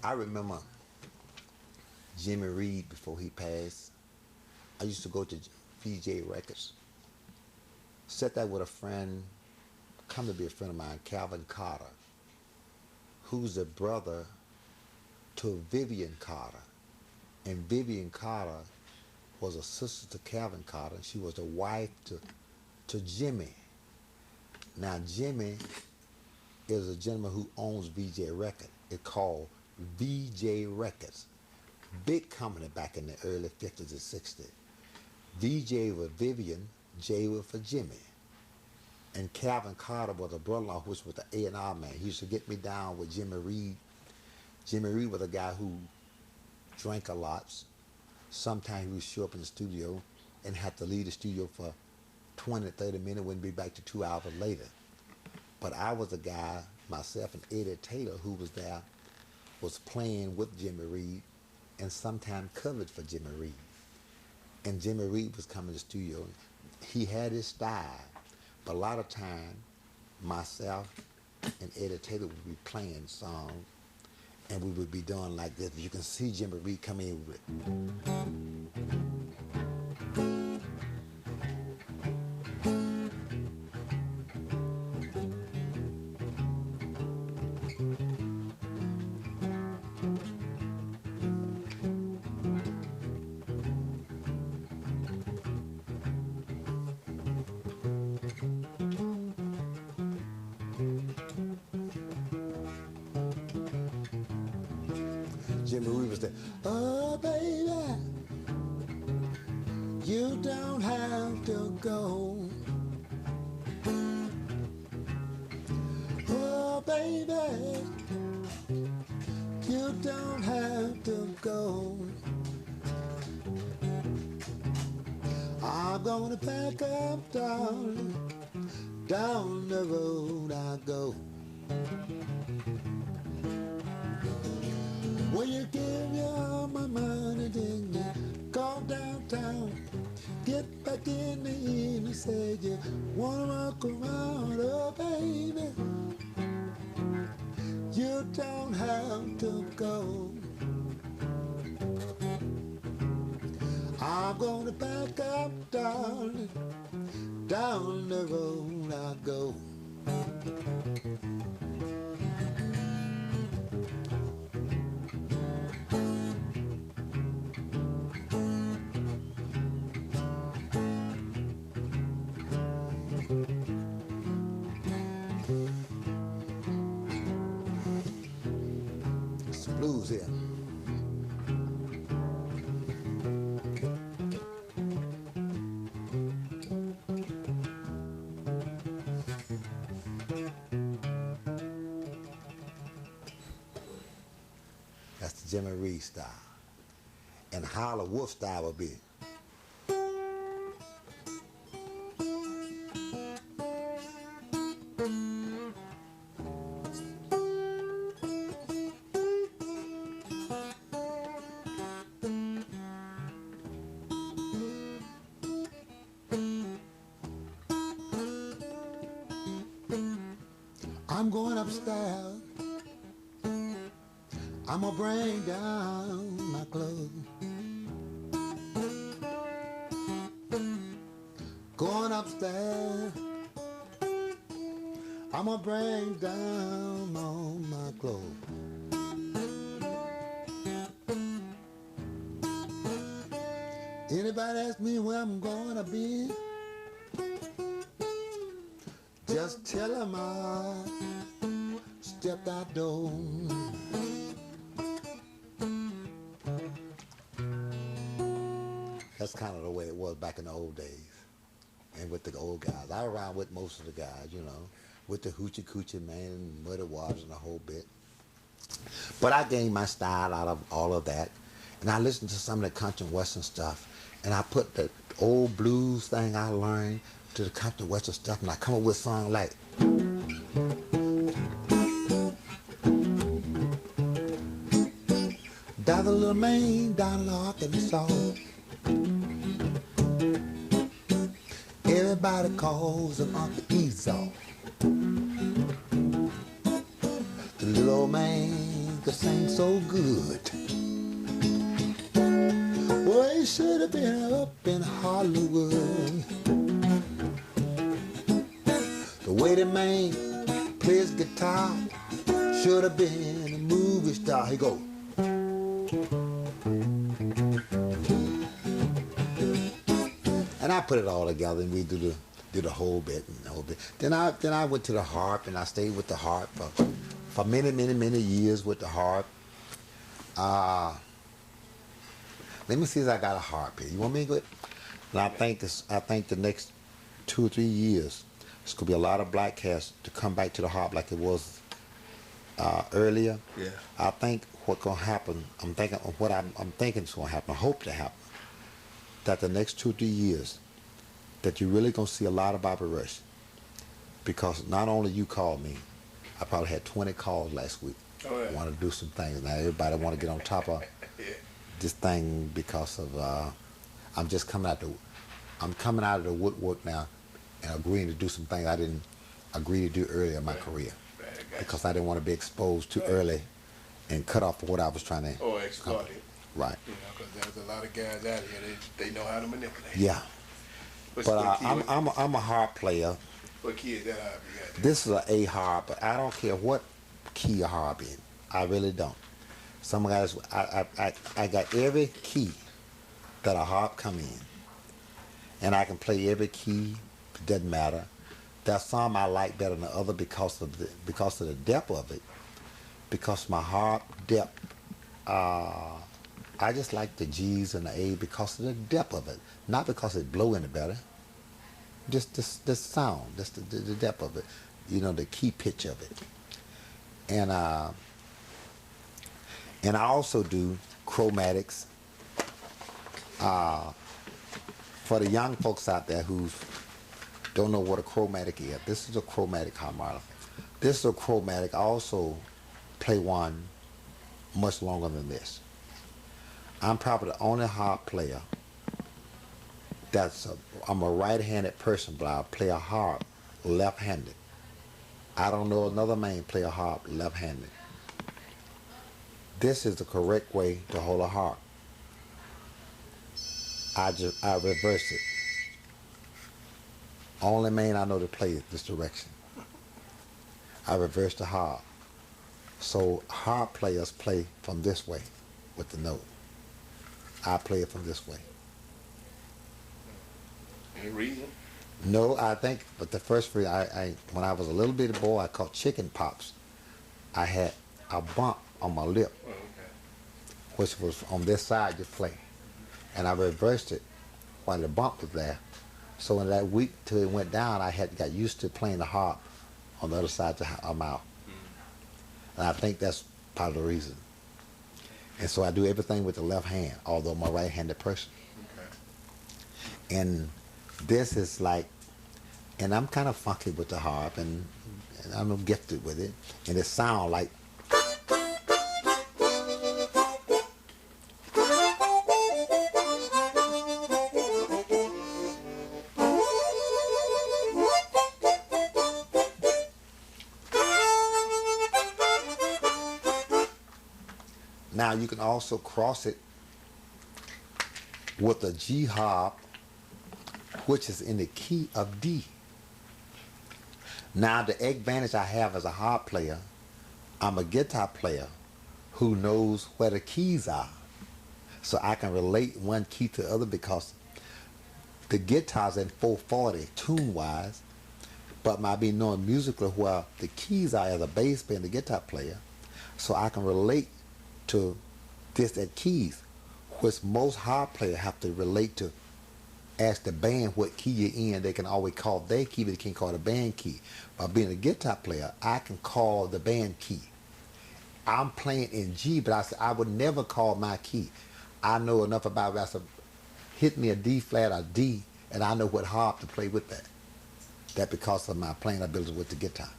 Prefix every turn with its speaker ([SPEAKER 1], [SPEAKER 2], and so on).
[SPEAKER 1] I remember Jimmy Reed before he passed. I used to go to VJ Records. Sat there with a friend, come to be a friend of mine, Calvin Carter, who's the brother to Vivian Carter. And Vivian Carter was a sister to Calvin Carter, and she was the wife to Jimmy. Now Jimmy is a gentleman who owns VJ Records. It's called VJ Records. Big company back in the early 50s and 60s. VJ was Vivian, J was for Jimmy. And Calvin Carter was a brother-in-law, which was the A&R man. He used to get me down with Jimmy Reed. Jimmy Reed was a guy who drank a lot. Sometimes he would show up in the studio and have to leave the studio for 20, 30 minutes, wouldn't be back to 2 hours later. But I was a guy, myself and Eddie Taylor, who was there, was playing with Jimmy Reed and sometimes covered for Jimmy Reed. And Jimmy Reed was coming to the studio. He had his style, but a lot of time, myself and Eddie Taylor would be playing songs, and we would be doing like this. You can see Jimmy Reed come in with Jimmy Reed was there. Oh, baby, you don't have to go. Oh, baby, you don't have to go. I'm gonna pack up, darling, down the road I go. When you give me all my money, then you go downtown. Get back in the evening, say you wanna walk around. Oh, baby, you don't have to go. I'm gonna back up, darling, down the road I go. It's the blues here. That's the Jimmy Reed style. And Howler Wolf style would be. I'm going upstairs. I'm gonna bring down my clothes. Going upstairs. I'm gonna bring down all my clothes. Anybody ask me where I'm gonna be? Just tell them I stepped out door. That's kind of the way it was back in the old days. And with the old guys. I around with most of the guys, you know, with the hoochie coochie man, Muddy Waters and the whole bit. But I gained my style out of all of that. And I listened to some of the country and western stuff. And I put the old blues thing I learned to the country and western stuff. And I come up with a song like, down the little Maine, down the Arkansas. Everybody calls him Uncle Esau. The little old man could sing so good. Well, he should have been up in Hollywood. The way the man plays guitar, should have been a movie star. He go. And I put it all together, and we do the whole bit and the whole bit. Then I went to the harp, and I stayed with the harp for many years with the harp. Let me see if I got a harp here. You want me to go? And I think the next 2 or 3 years, there's gonna be a lot of black cats to come back to the harp like it was earlier.
[SPEAKER 2] Yeah.
[SPEAKER 1] I think what's gonna happen. I'm thinking is gonna happen. I hope to happen. That the next 2 or 3 years, that you're really gonna see a lot of Bobby Rush, because not only you called me, I probably had 20 calls last week.
[SPEAKER 2] Oh, yeah.
[SPEAKER 1] Want to do some things. Now everybody want to get on top of
[SPEAKER 2] Yeah.
[SPEAKER 1] this thing because of I'm coming out of the woodwork now and agreeing to do some things I didn't agree to do earlier in my career, because I didn't want to be exposed too early and cut off what I was trying to.
[SPEAKER 2] Or exploited.
[SPEAKER 1] Right.
[SPEAKER 2] You know, because there's a lot of guys out here they know how to manipulate.
[SPEAKER 1] Yeah. But I'm a harp player.
[SPEAKER 2] What key is that harp you got there?
[SPEAKER 1] This is an A harp, but I don't care what key a harp in. I really don't. Some guys, I got every key that a harp come in, and I can play every key. It doesn't matter. There's some I like better than the other because of the depth of it. Because my harp depth, I just like the G's and the A because of the depth of it, not because it blow any better. Just the sound, just the depth of it, you know, the key pitch of it. And I also do chromatics. For the young folks out there who don't know what a chromatic is, this is a chromatic harmonica. This is a chromatic. I also play one much longer than this. I'm probably the only harp player I'm a right-handed person, but I play a harp left-handed. I don't know another man play a harp left-handed. This is the correct way to hold a harp. I reverse it. Only man I know to play it this direction. I reverse the harp. So harp players play from this way with the note. I play it from this way.
[SPEAKER 2] Any reason?
[SPEAKER 1] No, I think, but the first reason, when I was a little bitty boy, I caught chicken pox. I had a bump on my lip,
[SPEAKER 2] Oh, okay.
[SPEAKER 1] which was on this side you play. And I reversed it while the bump was there. So in that week till it went down, I got used to playing the harp on the other side of my mouth. And I think that's part of the reason. And so I do everything with the left hand, although I'm a right-handed person.
[SPEAKER 2] Okay.
[SPEAKER 1] And this is like, and I'm kind of funky with the harp, and I'm gifted with it, and it sounds like. Now you can also cross it with a G harp, which is in the key of D. Now the advantage I have as a harp player, I'm a guitar player who knows where the keys are. So I can relate one key to the other because the guitar's in 440 tune-wise, but by me knowing musically where the keys are as a bass player and the guitar player, so I can relate to this at keys, which most harp players have to relate to. Ask the band what key you're in, they can always call their key, but they can't call the band key. By being a guitar player, I can call the band key. I'm playing in G, but I would never call my key. I know enough about it. I said, hit me a D flat or D, and I know what harp to play with that. That because of my playing ability with the guitar.